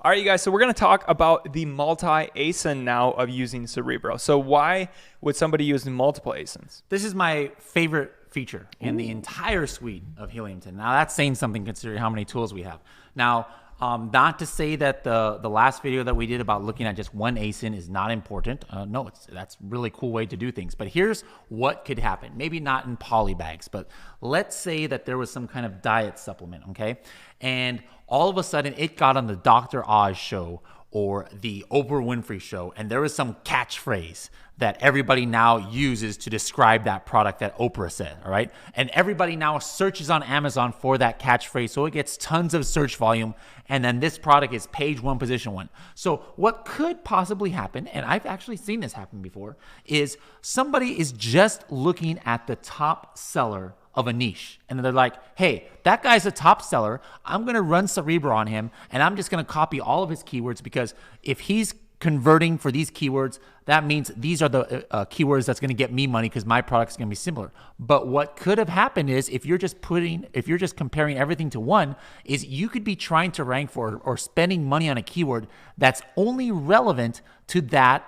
All right, you guys, so we're going to talk about the multi-ASIN now of using Cerebro. So why would somebody use multiple ASINs? This is my favorite feature in the entire suite of Helium 10. Now, that's saying something considering how many tools we have. Now, not to say that the last video that we did about looking at just one ASIN is not important. No, that's a really cool way to do things. But here's what could happen. Maybe not in poly bags, but let's say that there was some kind of diet supplement, okay? And all of a sudden it got on the Dr. Oz show or the Oprah Winfrey show, and there was some catchphrase that everybody now uses to describe that product that Oprah said, all right? And everybody now searches on Amazon for that catchphrase, so it gets tons of search volume, and then this product is page 1, position 1. So what could possibly happen, and I've actually seen this happen before, is somebody is just looking at the top seller of a niche, and they're like, hey, that guy's a top seller. I'm going to run Cerebro on him, and I'm just going to copy all of his keywords, because if he's converting for these keywords, that means these are the keywords that's going to get me money because my product's going to be similar. But what could have happened is if you're just comparing everything to one, is you could be trying to rank for or spending money on a keyword that's only relevant to that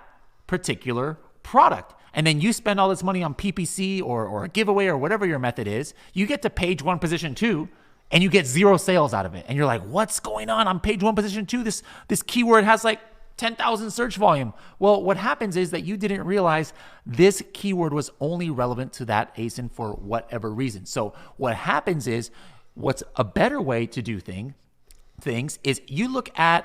particular product. And then you spend all this money on PPC or a giveaway or whatever your method is, you get to page 1, position 2, and you get 0 sales out of it. And you're like, what's going on page 1, position 2? This keyword has like 10,000 search volume. Well, what happens is that you didn't realize this keyword was only relevant to that ASIN for whatever reason. So what happens is, what's a better way to do things is you look at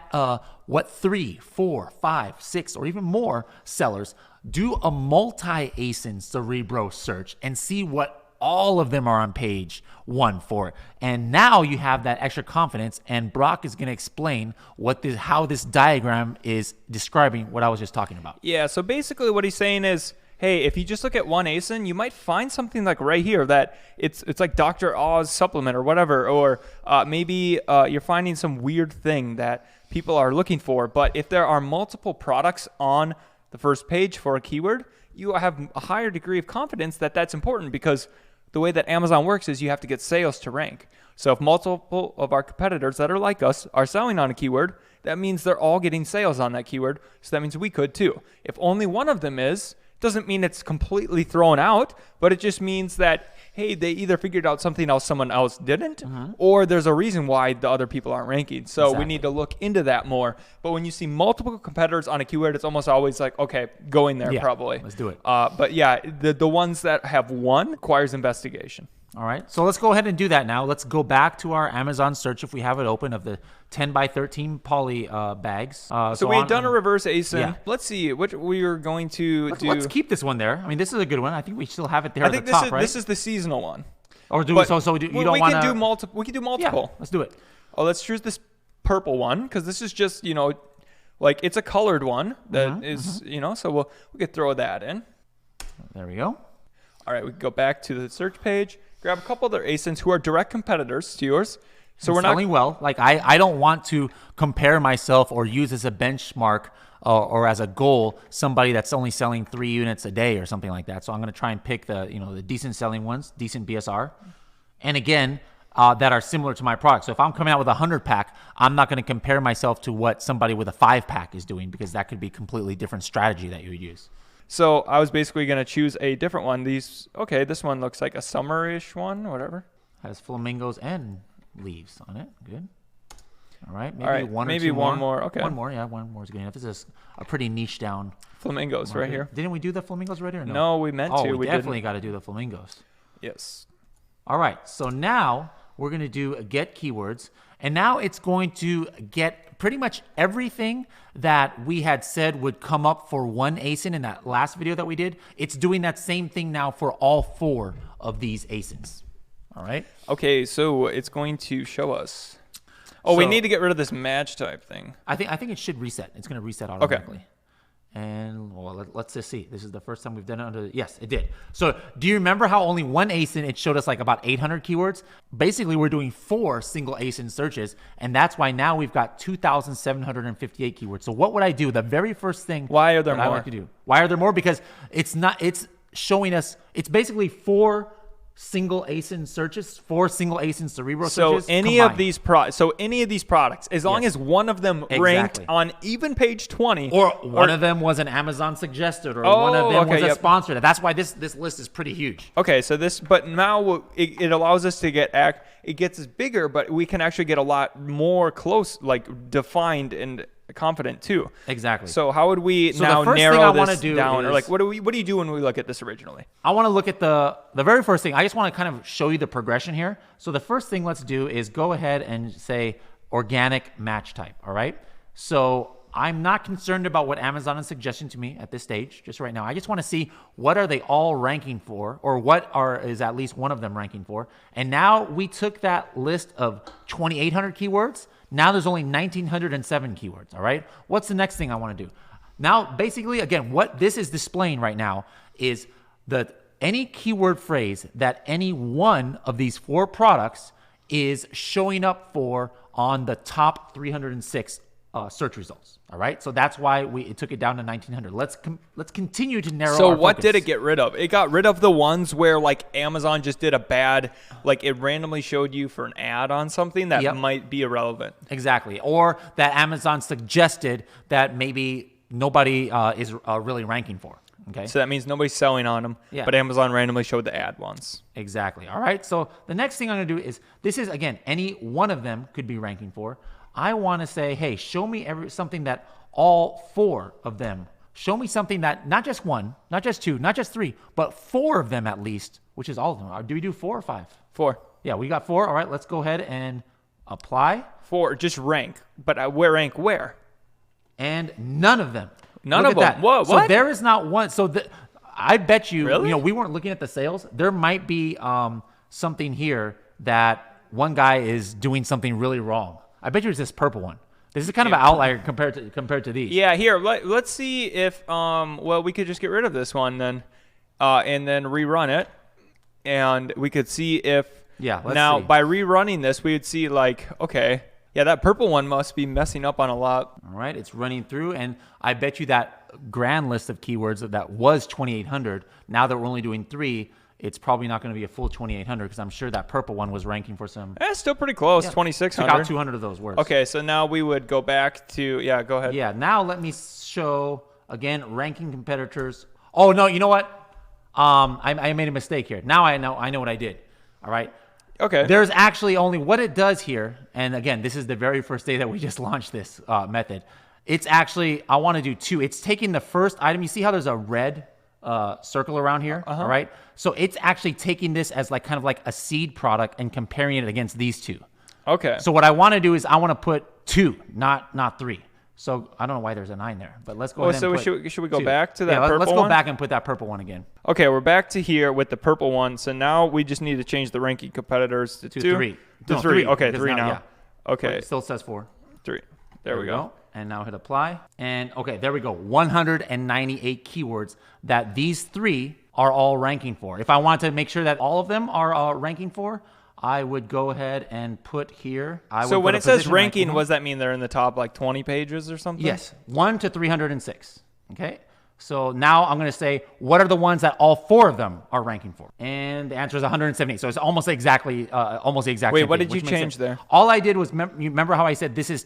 what 3, 4, 5, 6, or even more sellers do a multi-ASIN Cerebro search and see what all of them are on page 1 for. And now you have that extra confidence, and Brock is going to explain how this diagram is describing what I was just talking about. Yeah, so basically what he's saying is, hey, if you just look at one ASIN, you might find something like right here that it's like Dr. Oz supplement or whatever, or maybe you're finding some weird thing that people are looking for. But if there are multiple products on the first page for a keyword, you have a higher degree of confidence that that's important, because the way that Amazon works is you have to get sales to rank. So if multiple of our competitors that are like us are selling on a keyword, that means they're all getting sales on that keyword. So that means we could too. If only one of them is, doesn't mean it's completely thrown out, but it just means that, hey, they either figured out something else someone else didn't, or there's a reason why the other people aren't ranking. So we need to look into that more. But when you see multiple competitors on a keyword, it's almost always like, okay, go in there probably. Let's do it. But yeah, the ones that have one requires investigation. All right, so let's go ahead and do that now. Let's go back to our Amazon search, if we have it open, of the 10 by 13 poly bags. So we had done a reverse ASIN. Yeah. Let's see what we are going to do. Let's keep this one there. I mean, this is a good one. I think we still have it there at the top, right? This is the seasonal one. Or do we? So you don't want to? We can do multiple. Yeah, let's do it. Oh, let's choose this purple one, because this is just, like it's a colored one that is, so we could throw that in. There we go. All right, we can go back to the search page, grab a couple other ASINs who are direct competitors to yours. So we're not selling well. Like I don't want to compare myself or use as a benchmark or as a goal somebody that's only selling 3 units a day or something like that. So I'm going to try and pick the decent selling ones, decent BSR, and again that are similar to my product. So if I'm coming out with a 100-pack, I'm not going to compare myself to what somebody with a 5-pack is doing, because that could be a completely different strategy that you would use. So I was basically going to choose a different one. This one looks like a summer-ish one, whatever. Has flamingos and leaves on it. Good. All right. Maybe one more. Okay. One more. Yeah, one more is good enough. This is a pretty niche down. Flamingos market. Right here. Didn't we do the flamingos already or no? No, we meant to. We definitely got to do the flamingos. Yes. All right. So now we're going to do get keywords. And now it's going to get pretty much everything that we had said would come up for one ASIN in that last video that we did. It's doing that same thing now for all 4 of these ASINs. All right. Okay, so it's going to show us. Oh, we need to get rid of this match type thing. I think it should reset. It's going to reset automatically. Okay. And well, let's just see. This is the first time we've done it under. Yes, it did. So do you remember how only one ASIN, it showed us like about 800 keywords? Basically, we're doing 4 single ASIN searches, and that's why now we've got 2,758 keywords. So what would I do? The very first thing. Why are there more? I like to do. Why are there more? Because it's showing us. It's basically 4 single ASIN searches, 4 single ASIN Cerebro So searches. any combined. of these products, as long as one of them ranked Exactly. on even page 20, Or one of them was an Amazon suggested, or one of them was a sponsored. That's why this list is pretty huge. Okay, so but now it allows us to it gets us bigger, but we can actually get a lot more close, like defined and confident too. Exactly. So how would we So now the first thing I narrow wanna this do down, or is- like what do you do when we look at this originally? I want to look at the very first thing. I just want to kind of show you the progression here. So the first thing let's do is go ahead and say organic match type. All right. So I'm not concerned about what Amazon is suggesting to me at this stage, just right now. I just want to see what are they all ranking for, or is at least one of them ranking for. And now we took that list of 2,800 keywords. Now there's only 1,907 keywords. All right. What's the next thing I want to do? Now, basically, again, what this is displaying right now is any keyword phrase that any one of these 4 products is showing up for on the top 306 search results. All right, so that's why it took it down to 1,900. Let's continue to narrow. So our what focus. did it get rid of? It got rid of the ones where like Amazon just did a bad, like it randomly showed you for an ad on something that might be irrelevant. Exactly, or that Amazon suggested that maybe nobody is really ranking for. Okay. So that means nobody's selling on them, but Amazon randomly showed the ad ones. Exactly. All right. So the next thing I'm going to do is, this is, again, any one of them could be ranking for. I want to say, hey, show me something that all 4 of them, show me something that not just 1, not just 2, not just 3, but 4 of them at least, which is all of them. Do we do 4 or 5? 4. Yeah, we got 4. All right. Let's go ahead and apply. 4, just rank. But rank where? And none of them. None Look of at them. that. Whoa, So what? there is not one. So I bet you, Really? we weren't looking at the sales. There might be something here that one guy is doing something really wrong. I bet you it's this purple one. This is kind of an outlier compared to these. Yeah, here, let's see if, well, we could just get rid of this one then, and then rerun it, and we could see if, let's now, see. by rerunning this, we would see, like, okay, yeah, that purple one must be messing up on a lot. All right, it's running through, and I bet you that grand list of keywords that was 2,800, now that we're only doing 3, it's probably not going to be a full 2,800 because I'm sure that purple one was ranking for some. It's still pretty close, 2,600. Took out 200 of those words. Okay, so now we would go back to, go ahead. Yeah, now let me show, again, ranking competitors. Oh, no, you know what? I made a mistake here. Now I know what I did. All right. Okay. There's actually only what it does here. And again, this is the very first day that we just launched this method. It's actually, I want to do 2. It's taking the first item. You see how there's a red circle around here? All right. So it's actually taking this as like kind of like a seed product and comparing it against these 2. Okay. So what I want to do is I want to put 2, not 3. So I don't know why there's a 9 there, but let's go ahead and put should we go 2. back to that purple one? Let's go back and put that purple one again. Okay, we're back to here with the purple one. So now we just need to change the ranking competitors to 2. 3. To No, 3. 3, Okay, because 3 now. yeah. Okay. It still says 4. 3. There we go. And now hit apply. And okay, there we go. 198 keywords that these 3 are all ranking for. If I want to make sure that all of them are ranking for, I would go ahead and put here. So when it says ranking, what does that mean? They're in the top like 20 pages or something? Yes, 1 to 306. Okay. So now I'm going to say, what are the ones that all 4 of them are ranking for? And the answer is 178. So it's almost exactly, almost the exact. Wait, same what thing, did you which makes change sense. there? All I did was, you remember how I said this is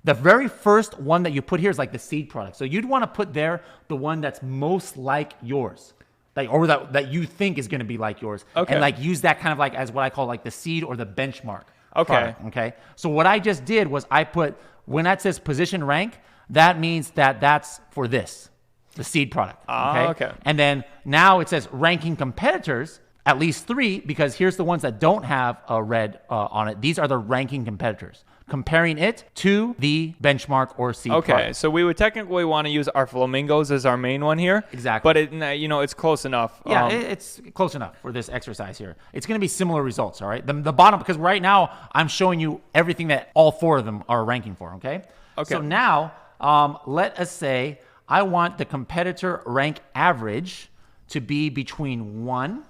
the very first one that you put here is like the seed product. So you'd want to put there the one that's most like yours. Or that you think is going to be like yours. Okay. And like use that kind of like as what I call like the seed or the benchmark. Okay. Product, okay. So what I just did was I put, when that says position rank, that means that that's for this, the seed product. Okay. And then now it says ranking competitors, at least 3, because here's the ones that don't have a red on it. These are the ranking competitors, comparing it to the benchmark or seed Okay, product. so we would technically want to use our flamingos as our main one here. Exactly. But it's close enough. Yeah, it's close enough for this exercise here. It's going to be similar results, all right? The bottom, because right now I'm showing you everything that all 4 of them are ranking for, okay? Okay. So now let us say I want the competitor rank average to be between 1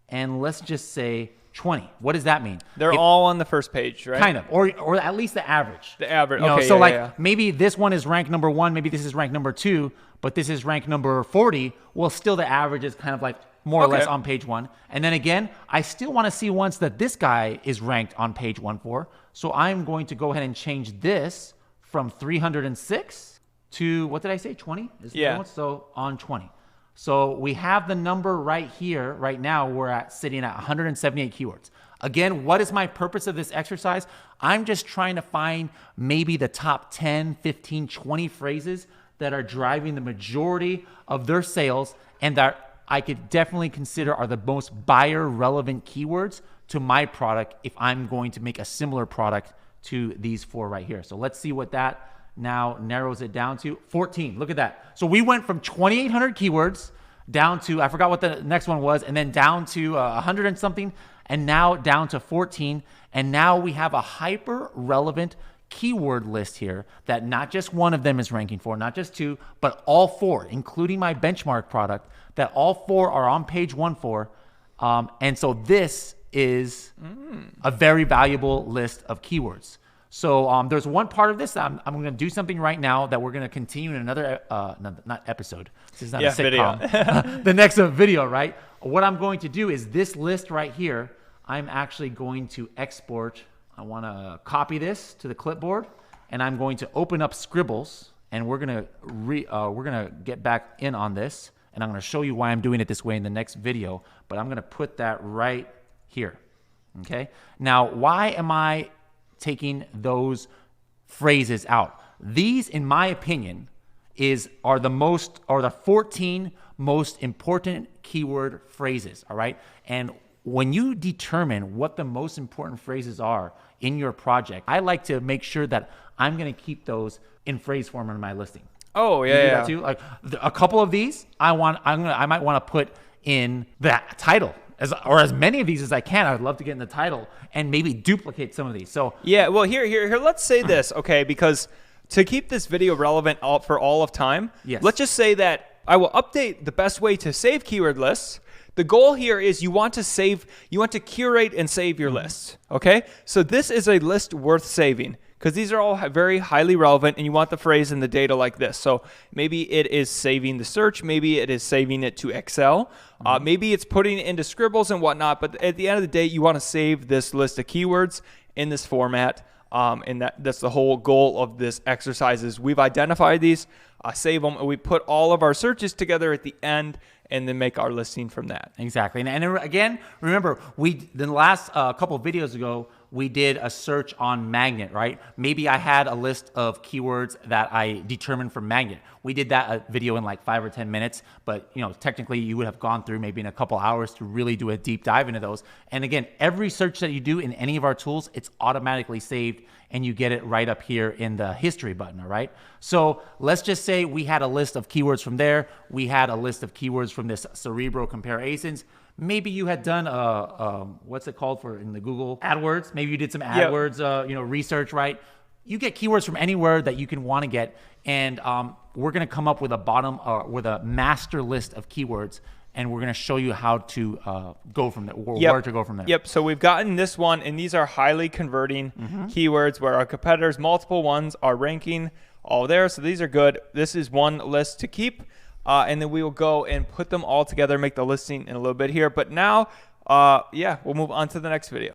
and let's just say 20. What does that mean? They're all on the first page, right? Kind of, or at least the average. The average. You know, Okay. so yeah, like yeah. maybe this one is ranked number 1, maybe this is ranked number 2, but this is ranked number 40. Well, still the average is kind of like more or less on page 1. And then again, I still want to see once that this guy is ranked on page 1 for. So I'm going to go ahead and change this from 306 to, what did I say, 20? So on 20. So we have the number right here. Right now, we're sitting at 178 keywords. Again, what is my purpose of this exercise? I'm just trying to find maybe the top 10, 15, 20 phrases that are driving the majority of their sales and that I could definitely consider are the most buyer relevant keywords to my product if I'm going to make a similar product to these 4 right here. So let's see what that now narrows it down to. 14, look at that. So we went from 2,800 keywords down to, I forgot what the next one was, and then down to 100 and something, and now down to 14. And now we have a hyper relevant keyword list here that not just one of them is ranking for, not just 2, but all 4, including my benchmark product, that all 4 are on page 1 for. And so this is a very valuable list of keywords. So there's one part of this that I'm going to do something right now that we're going to continue in another, not episode. This is not a sitcom. Video. The next video, right? What I'm going to do is this list right here, I'm actually going to export. I want to copy this to the clipboard, and I'm going to open up Scribbles, and we're gonna get back in on this, and I'm going to show you why I'm doing it this way in the next video. But I'm going to put that right here. Okay. Now, why am I taking those phrases out? These, in my opinion, are the 14 most important keyword phrases. All right, and when you determine what the most important phrases are in your project, I like to make sure that I'm going to keep those in phrase form in my listing. Oh yeah, you do that too? Like a couple of these, I might want to put in the title, or as many of these as I can. I'd love to get in the title and maybe duplicate some of these. So yeah, well here, let's say this, okay? Because to keep this video relevant for all of time, let's just say that I will update the best way to save keyword lists. The goal here is you want to curate and save your lists, okay? So this is a list worth saving because these are all very highly relevant, and you want the phrase and the data like this. So maybe it is saving the search, maybe it is saving it to Excel, maybe it's putting it into Scribbles and whatnot, but at the end of the day, you want to save this list of keywords in this format, and that's the whole goal of this exercise is we've identified these, save them, and we put all of our searches together at the end, and then make our listing from that. Exactly. And again, remember, the last couple of videos ago, we did a search on magnet, right? Maybe I had a list of keywords that I determined from magnet. We did that video in like 5 or 10 minutes, but technically you would have gone through maybe in a couple hours to really do a deep dive into those. And again, every search that you do in any of our tools, it's automatically saved, and you get it right up here in the history button, all right? So let's just say we had a list of keywords from there. We had a list of keywords from this Cerebro compare ASINs. Maybe you had done what's it called in the Google AdWords? Maybe you did some AdWords, research, right? You get keywords from anywhere that you can want to get, and we're going to come up with a master list of keywords, and we're going to show you how to go from there, where to go from there. Yep. So we've gotten this one, and these are highly converting keywords where our competitors, multiple ones, are ranking all there. So these are good. This is one list to keep. And then we will go and put them all together, make the listing in a little bit here. But now, we'll move on to the next video.